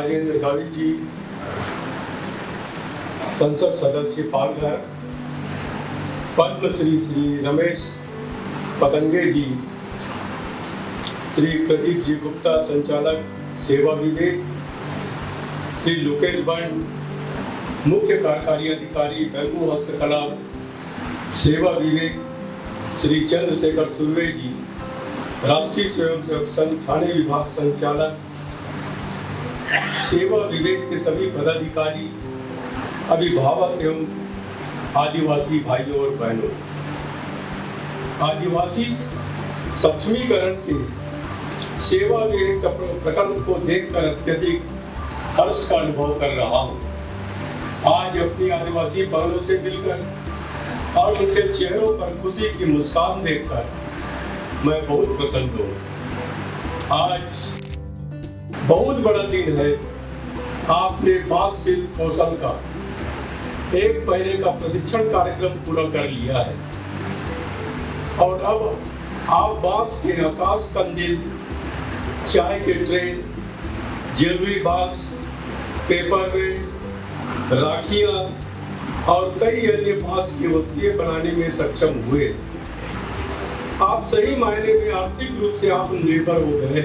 राजेंद्र गावित जी, संसद सदस्य पालघर, पद्मश्री श्री रमेश पतंगे जी, श्री प्रदीप जी गुप्ता, संचालक सेवा विवेक, श्री लोकेश बंड, मुख्य कार्यकारी अधिकारी बैंबू हस्तकला सेवा विवेक, श्री चंद्रशेखर सुर्वे जी, राष्ट्रीय स्वयंसेवक संघ ठाणे विभाग संचालक सेवा विवेक के सभी पदाधिकारी, अभिभावक एवं आदिवासी भाइयों और बहनों, आदिवासी सक्षमीकरण के सेवा विवेक प्रकल्प को देखकर अत्यधिक हर्ष का अनुभव कर रहा हूँ। आज अपनी आदिवासी बहनों से मिलकर और उनके चेहरों पर खुशी की मुस्कान देखकर मैं बहुत प्रसन्न हूँ। आज बहुत बड़ा दिन है। आपने बांस शिल्प कौशल का 1 महीने का प्रशिक्षण कार्यक्रम पूरा कर लिया है और अब आप बांस के आकाश कंदील, चाय के ट्रे, ज्वेलरी बॉक्स, पेपरवेट, राखियां और कई अन्य बांस की वस्तुएं बनाने में सक्षम हुए। आप सही मायने में आर्थिक रूप से आत्मनिर्भर हो गए।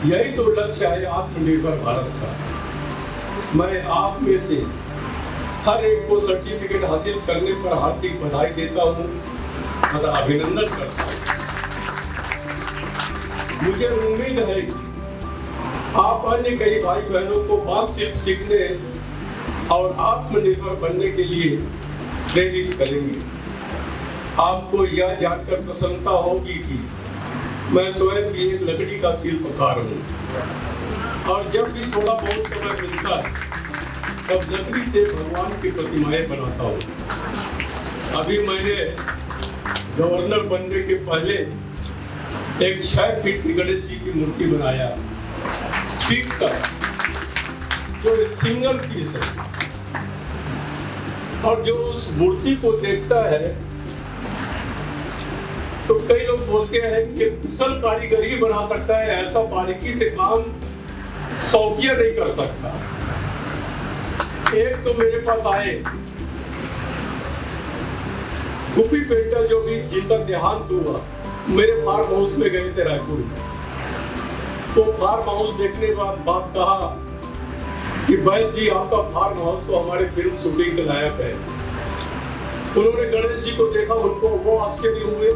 यही तो लक्ष्य है आत्मनिर्भर भारत का। मैं आप में से हर एक को सर्टिफिकेट हासिल करने पर हार्दिक बधाई देता हूँ और अभिनंदन करता हूँ। मुझे उम्मीद है कि आप अन्य कई भाई बहनों को बांस शिल्प सीखने और आत्मनिर्भर बनने के लिए प्रेरित करेंगे। आपको यह जानकर प्रसन्नता होगी कि मैं स्वयं भी एक लकड़ी का शिल्पकार हूँ और जब भी थोड़ा बहुत समय मिलता है तब लकड़ी से भगवान की प्रतिमाएं बनाता हूँ। अभी मैंने गवर्नर बनने के पहले एक 6 फीट की गणेश जी की मूर्ति बनाया, ठीक था, जो सिंगल पीस है और जो उस मूर्ति को देखता है तो कई लोग बोलते हैं कि कुशल कारीगर ही बना सकता है, ऐसा बारीकी से काम शौकिया नहीं कर सकता। एक तो मेरे पास आए गुफी पेंटर जो भी जिनका देहांत हुआ, मेरे फार्म हाउस में गए थे रायपुर में। तो फार्म हाउस देखने के बाद बात कहा कि भाई जी आपका फार्म हाउस तो हमारे फिल्म शूटिंग के लायक है। उन्होंने गणेश जी को देखा, उनको वो आश्चर्य हुए।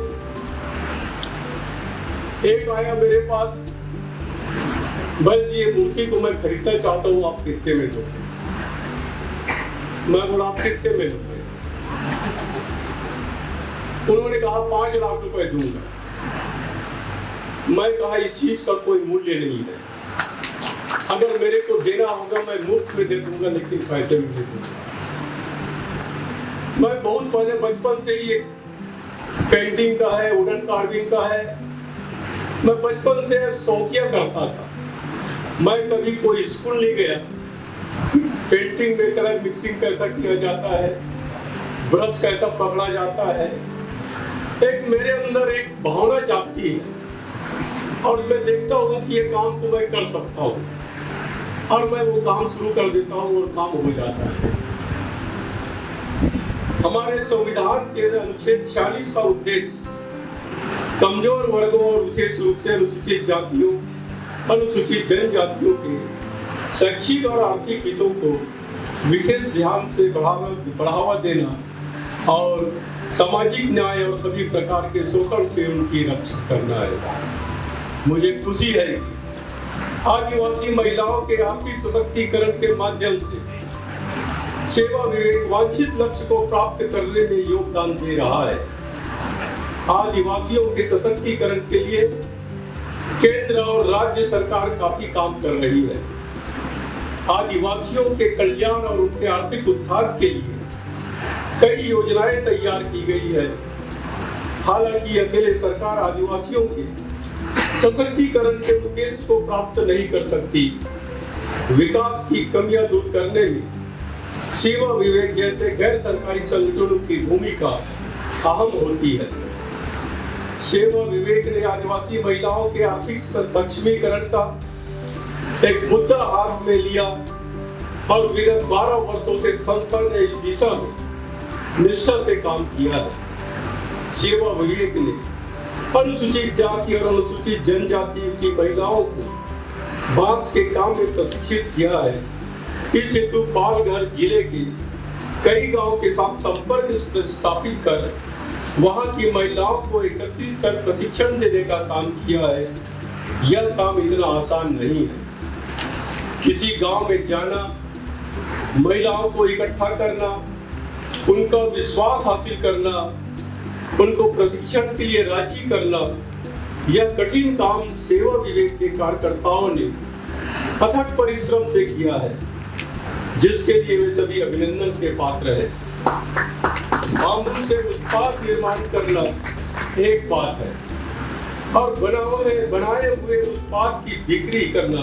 एक आया मेरे पास, भाई जी ये मूर्ति को मैं खरीदना चाहता हूँ, आप कितने में दोगे? मैं बोला आप कितने में दोगे? उन्होंने कहा 5 लाख रुपए दूंगा। मैं कहा इस चीज का कोई मूल्य नहीं है, अगर मेरे को देना होगा मैं मुफ्त में दे दूंगा, लेकिन पैसे में दे दूंगा। मैं बहुत पहले बचपन से ही पेंटिंग का है, वुडन कार्विंग का है, मैं बचपन से शौकिया करता था। मैं कभी कोई स्कूल नहीं गया, पेंटिंग में कलर मिक्सिंग कैसा किया जाता है, ब्रश कैसा पकड़ा जाता है, एक मेरे अंदर एक भावना जागती है और मैं देखता हूँ कि ये काम तो मैं कर सकता हूँ और मैं वो काम शुरू कर देता हूँ और काम हो जाता है। हमारे संविधान के अनुच्छेद 46 का उद्देश्य कमजोर वर्गों और विशेष रूप से अनुसूचित जातियों, अनुसूचित जनजातियों के शैक्षिक और आर्थिक हितों को विशेष ध्यान से बढ़ावा देना और सामाजिक न्याय और सभी प्रकार के शोषण से उनकी रक्षा करना है। मुझे खुशी है कि आदिवासी महिलाओं के आर्थिक सशक्तिकरण के माध्यम से सेवा विवेक वांछित लक्ष्य को प्राप्त करने में योगदान दे रहा है। आदिवासियों के सशक्तिकरण के लिए केंद्र और राज्य सरकार काफी काम कर रही है। आदिवासियों के कल्याण और उनके आर्थिक उत्थान के लिए कई योजनाएं तैयार की गई है। हालांकि अकेले सरकार आदिवासियों के सशक्तिकरण के उद्देश्य को प्राप्त नहीं कर सकती। विकास की कमियां दूर करने में सेवा विवेक जैसे गैर सरकारी संगठनों की भूमिका अहम होती है। सेवा विवेक ने आदिवासी महिलाओं के आर्थिक सक्षमीकरण का एक मुद्दा हाथ में लिया और विगत 12 वर्षों से संस्था ने इस दिशा में निष्ठा से काम किया है। सेवा विवेक ने अनुसूचित जाति और अनुसूचित जनजाति की महिलाओं को बांस के काम में प्रशिक्षित किया है। इस हेतु पालघर जिले के कई गांवों के साथ संपर्क स्थापित कर वहां की महिलाओं को एकत्रित कर प्रशिक्षण देने का काम किया है। यह काम इतना आसान नहीं है। किसी गांव में जाना, महिलाओं को इकट्ठा करना, उनका विश्वास हासिल करना, उनको प्रशिक्षण के लिए राजी करना, यह कठिन काम सेवा विवेक के कार्यकर्ताओं ने अथक परिश्रम से किया है, जिसके लिए वे सभी अभिनंदन के पात्र हैं। बांबू से उत्पाद निर्माण करना एक बात है और बनाए हुए उत्पाद की बिक्री करना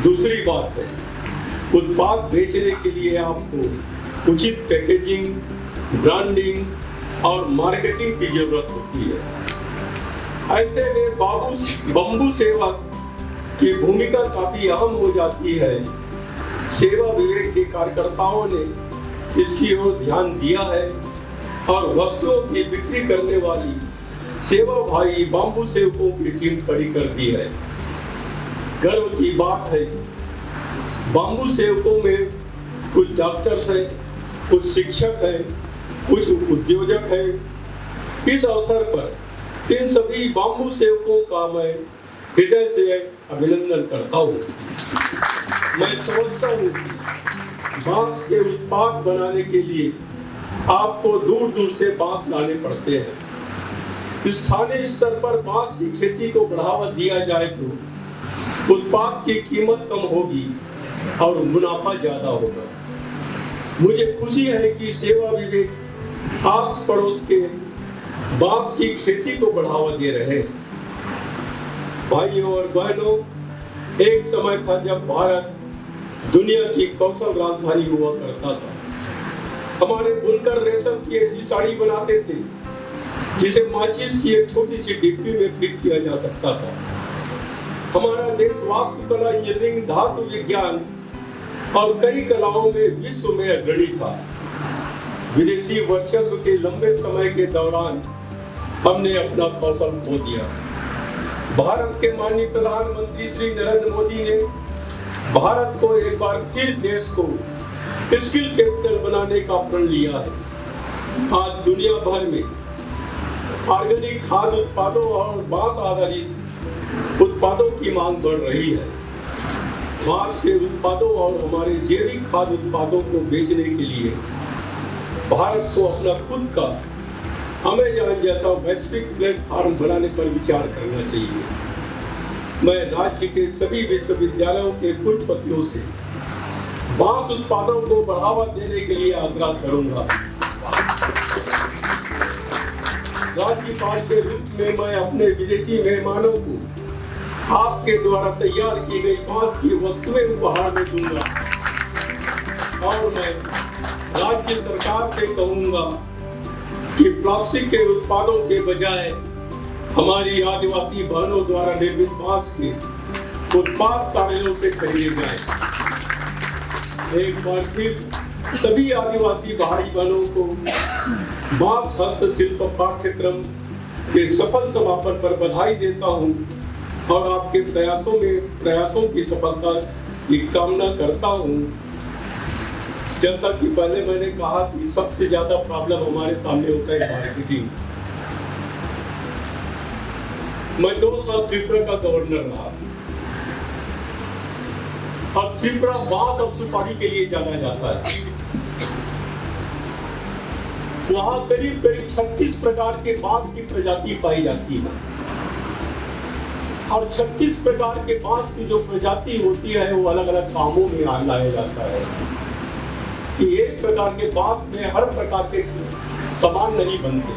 दूसरी बात है। उत्पाद बेचने के लिए आपको उचित पैकेजिंग, ब्रांडिंग और मार्केटिंग की जरूरत होती है। ऐसे में बंबू सेवा की भूमिका काफी अहम हो जाती है। सेवा विवेक के कार्यकर्ताओं ने इसकी ओर ध्यान दिया है और वस्तुओं की बिक्री करने वाली सेवा भाई बांबू सेवकों की टीम खड़ी कर दी है। गर्व की बात है कि बांबू सेवकों में कुछ डॉक्टर्स हैं, कुछ शिक्षक हैं, कुछ उद्योजक हैं। इस अवसर पर इन सभी बांबू सेवकों का मैं हृदय से अभिनंदन करता हूँ। मैं समझता हूँ कि बांस के उत्पाद बनाने के लिए आपको दूर दूर से बांस लाने पड़ते हैं। स्थानीय स्तर पर बांस की खेती को बढ़ावा दिया जाए तो उत्पाद की कीमत कम होगी और मुनाफा ज्यादा होगा। मुझे खुशी है कि सेवा विवेक आस पड़ोस के बांस की खेती को बढ़ावा दे रहे हैं। भाइयों और बहनों, एक समय था जब भारत दुनिया की कौशल राजधानी हुआ करता था। हमारे बुनकर रेशम की ऐसी साड़ी बनाते थे जिसे माचिस की एक छोटी सी डिब्बी में फिट किया जा सकता था। हमारा देश वास्तुकला, इंजीनियरिंग, धातु विज्ञान और कई कलाओं में विश्व में अग्रणी था। विदेशी वर्चस्व के लंबे समय के दौरान हमने अपना कौशल खो दिया। भारत के माननीय प्रधानमंत्री श्री नरेंद्र मोदी ने भारत को एक बार फिर देश को स्किल कैपिटल बनाने का प्रण लिया है। आज दुनिया भर में ऑर्गेनिक खाद्य उत्पादों और बांस आधारित उत्पादों की मांग बढ़ रही है। बांस के उत्पादों और हमारे जैविक खाद्य उत्पादों को बेचने के लिए भारत को अपना खुद का अमेज़न जैसा वैश्विक प्लेटफॉर्म बनाने पर विचार करना चाहिए। मैं राज्य के सभी विश्वविद्यालयों के कुलपतियों से बांस उत्पादों को बढ़ावा देने के लिए आग्रह करूंगा। राज्यपाल के रूप में मैं अपने विदेशी मेहमानों को आपके द्वारा तैयार की गई बांस की वस्तुएं उपहार में दूंगा और मैं राज्य सरकार से कहूंगा कि प्लास्टिक के उत्पादों के बजाय हमारी आदिवासी बहनों द्वारा निर्मित बांस के उत्पाद कार्यालयों से खरीदे जाए। एक बार फिर सभी आदिवासी भाई बहनों को बांस हस्तशिल्प पाठ्यक्रम के सफल समापन पर बधाई देता हूं और आपके प्रयासों की सफलता की कामना करता हूं। जैसा कि पहले मैंने कहा कि सबसे ज्यादा प्रॉब्लम हमारे सामने होता है मार्केटिंग। मैं 2 साल त्रिपुरा का गवर्नर रहा और त्रिपुरा बांस और सुपारी के लिए जाना जाता है। वहां करीब 36 प्रकार के बांस की प्रजाति पाई जाती है और 36 प्रकार के बांस की जो प्रजाति होती है वो अलग अलग कामों में लाया जाता है। एक प्रकार के बांस में हर प्रकार के सामान नहीं बनते।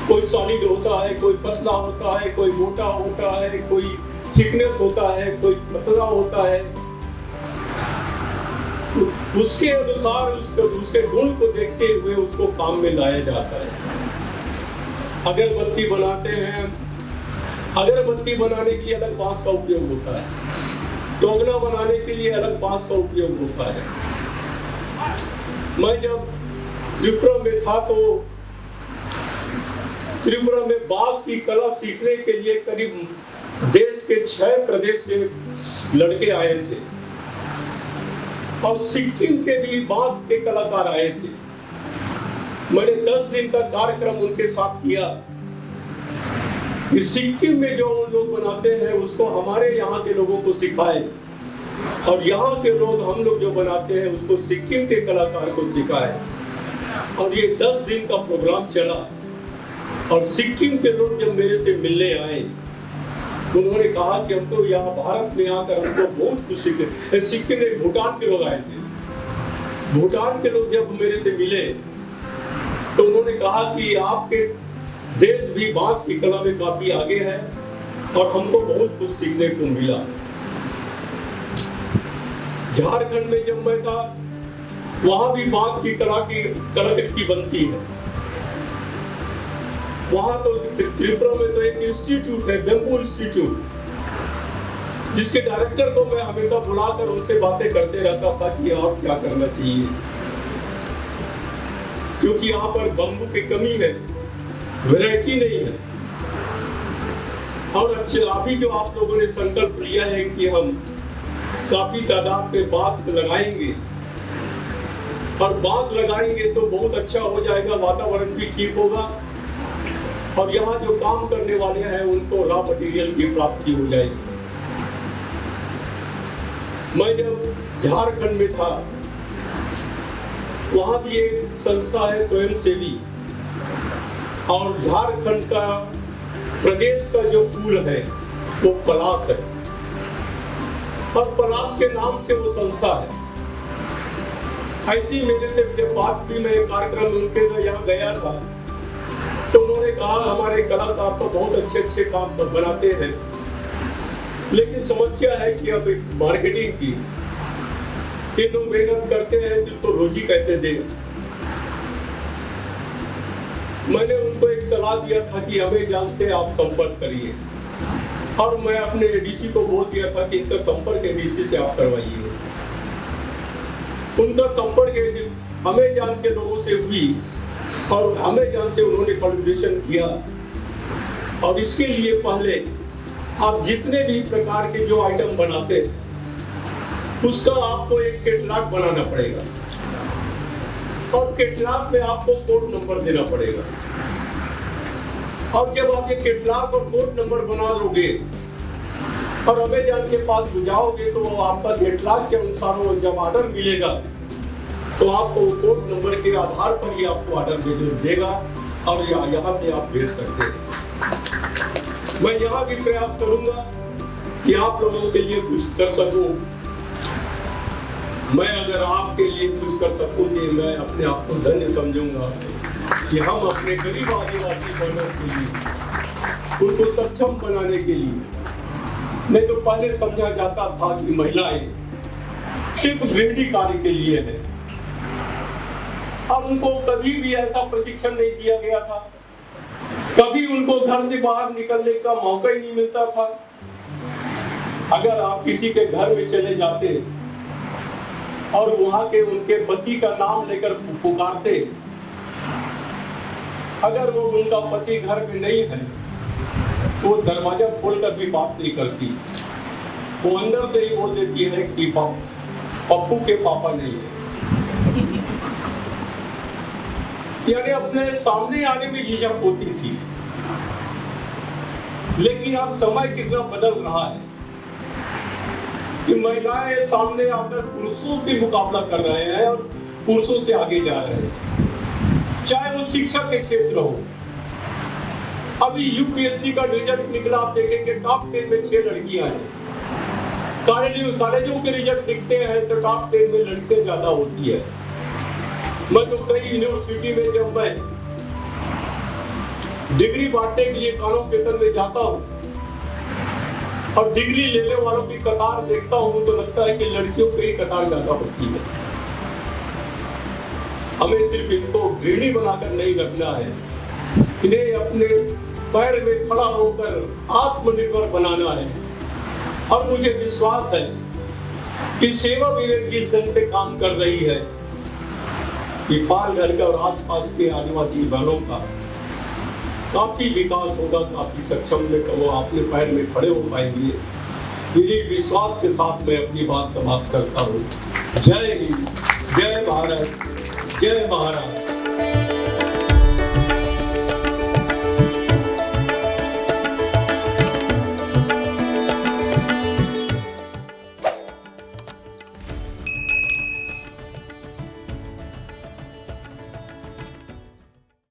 कोई सॉलिड होता है, कोई पतला होता है, कोई मोटा होता है, कोई थिकनेस होता है, कोई पतला होता है। उसके अनुसार उसके गुण को देखते हुए उसको काम में लाया जाता है। अगरबत्ती बनाते हैं, अगरबत्ती बनाने के लिए अलग बांस का उपयोग होता है। दोगुना बनाने के लिए अलग बांस का उपयोग होता है। मैं जब त्रिपुरा में था तो त्रिपुरा में बांस की कला सीखने के लिए करीब देश के 6 प्रदेश से लड़के आए थे और सिक्किम के भी बांस के कलाकार आए थे। मैंने 10 दिन का कार्यक्रम उनके साथ किया कि सिक्किम में जो उन लोग बनाते हैं उसको हमारे यहाँ के लोगों को सिखाए और यहाँ के लोग हम लोग जो बनाते हैं उसको सिक्किम के कलाकार को सिखाए। और ये 10 दिन का प्रोग्राम चला और सिक्किम के लोग जब मेरे से मिलने आए उन्होंने कहा कि हमको यहाँ भारत में आकर हमको बहुत कुछ सीखे। सिक्किम में भूटान के लोग आए थे। भूटान के लोग जब मेरे से मिले तो उन्होंने कहा कि आपके देश भी बांस की कला में काफी आगे है और हमको बहुत कुछ सीखने को मिला। झारखंड में जब मैं था वहां भी बांस की कलाकृति बनती है। वहां तो त्रिपुरा में तो एक इंस्टीट्यूट है, बेम्बू इंस्टीट्यूट, जिसके डायरेक्टर को मैं हमेशा बुलाकर उनसे बातें करते रहता था कि आप क्या करना चाहिए, क्योंकि यहाँ पर बम्बू की कमी है, वैरायटी नहीं है। और अच्छे अभी जो आप लोगों ने संकल्प लिया है कि हम काफी तादाद में बांस लगाएंगे और बांस लगाएंगे तो बहुत अच्छा हो जाएगा, वातावरण भी ठीक होगा और यहाँ जो काम करने वाले हैं उनको रॉ मटेरियल की प्राप्ति हो जाएगी। मैं जब झारखंड में था वहां भी एक संस्था है स्वयंसेवी, और झारखंड का प्रदेश का जो फूल है वो पलाश है और पलाश के नाम से वो संस्था है। ऐसी मेरे से जब बात हुई, मैं एक कार्यक्रम उनके यहाँ गया था तो उन्होंने कहा हमारे कलाकार तो बहुत अच्छे काम बनाते हैं, लेकिन समस्या है कि अब मार्केटिंग की, ये लोग मेहनत करते हैं जिनको रोजी कैसे दे। मैंने उनको एक सलाह दिया था कि अमेज़न से आप संपर्क करिए और मैं अपने एडीसी को बोल दिया था कि इनका संपर्क एडीसी से आप करवाइए। उनका संपर्क अमेज़न के लोगों से हुई और अमेज़न से उन्होंने कोलैबोरेशन किया। और इसके लिए पहले आप जितने भी प्रकार के जो आइटम बनाते हैं उसका आपको एक कैटलॉग बनाना पड़ेगा और कैटलॉग में आपको कोड नंबर देना पड़ेगा। और जब आप ये कैटलॉग और कोड नंबर बना लोगे और अमेज़न के पास जाओगे तो वो आपका कैटलॉग के अनुसार वो जब ऑर्डर मिलेगा तो आपको कोड नंबर के आधार पर ही आपको ऑर्डर देगा और यहाँ से आप भेज सकते हैं। मैं यहाँ भी प्रयास करूंगा कि आप लोगों के लिए कुछ कर सकूं। मैं अगर आपके लिए कुछ कर सकूं तो मैं अपने आप को धन्य समझूंगा कि हम अपने गरीब आदिवासी वर्गों के लिए उनको सक्षम बनाने के लिए, नहीं तो पहले समझा जाता था कि महिलाएं सिर्फ गृहिणी कार्य के लिए है और उनको कभी भी ऐसा प्रशिक्षण नहीं दिया गया था, कभी उनको घर से बाहर निकलने का मौका ही नहीं मिलता था। अगर आप किसी के घर में चले जाते और वहां के उनके पति का नाम लेकर पुकारते, अगर वो उनका पति घर में नहीं है वो दरवाजा खोलकर भी बात नहीं करती, वो अंदर से ही बोल देती है कि पप्पू के पापा नहीं है। यानी अपने सामने आने में झिझक होती थी। लेकिन अब समय कितना बदल रहा है कि महिलाएं सामने आकर पुरुषों की मुकाबला कर रहे हैं और पुरुषों से आगे जा रहे हैं, चाहे वो शिक्षा के क्षेत्र हो। अभी यूपीएससी का रिजल्ट निकला, आप देखेंगे टॉप 10 में 6 लड़कियां हैं। कॉलेजों के रिजल्ट निकलते हैं तो टॉप 10 में लड़कियां ज्यादा होती है। मैं तो कई यूनिवर्सिटी में जब मैं डिग्री बांटने के लिए कॉन्वोकेशन में जाता हूँ और डिग्री लेने वालों की कतार देखता हूँ तो लगता है कि लड़कियों की कतार ज्यादा होती है। हमें सिर्फ इनको गृहिणी बनाकर नहीं रखना है, इन्हें अपने पैर में खड़ा होकर आत्मनिर्भर बनाना है। और मुझे विश्वास है कि सेवा विवेक जिस ढंग से काम कर रही है कि पालघर का और आसपास के आदिवासी बहनों का काफी विकास होगा, काफी सक्षम में वो अपने पैर में खड़े हो पाएंगे। इसी विश्वास के साथ मैं अपनी बात समाप्त करता हूँ। जय हिंद, जय भारत, जय महाराष्ट्र।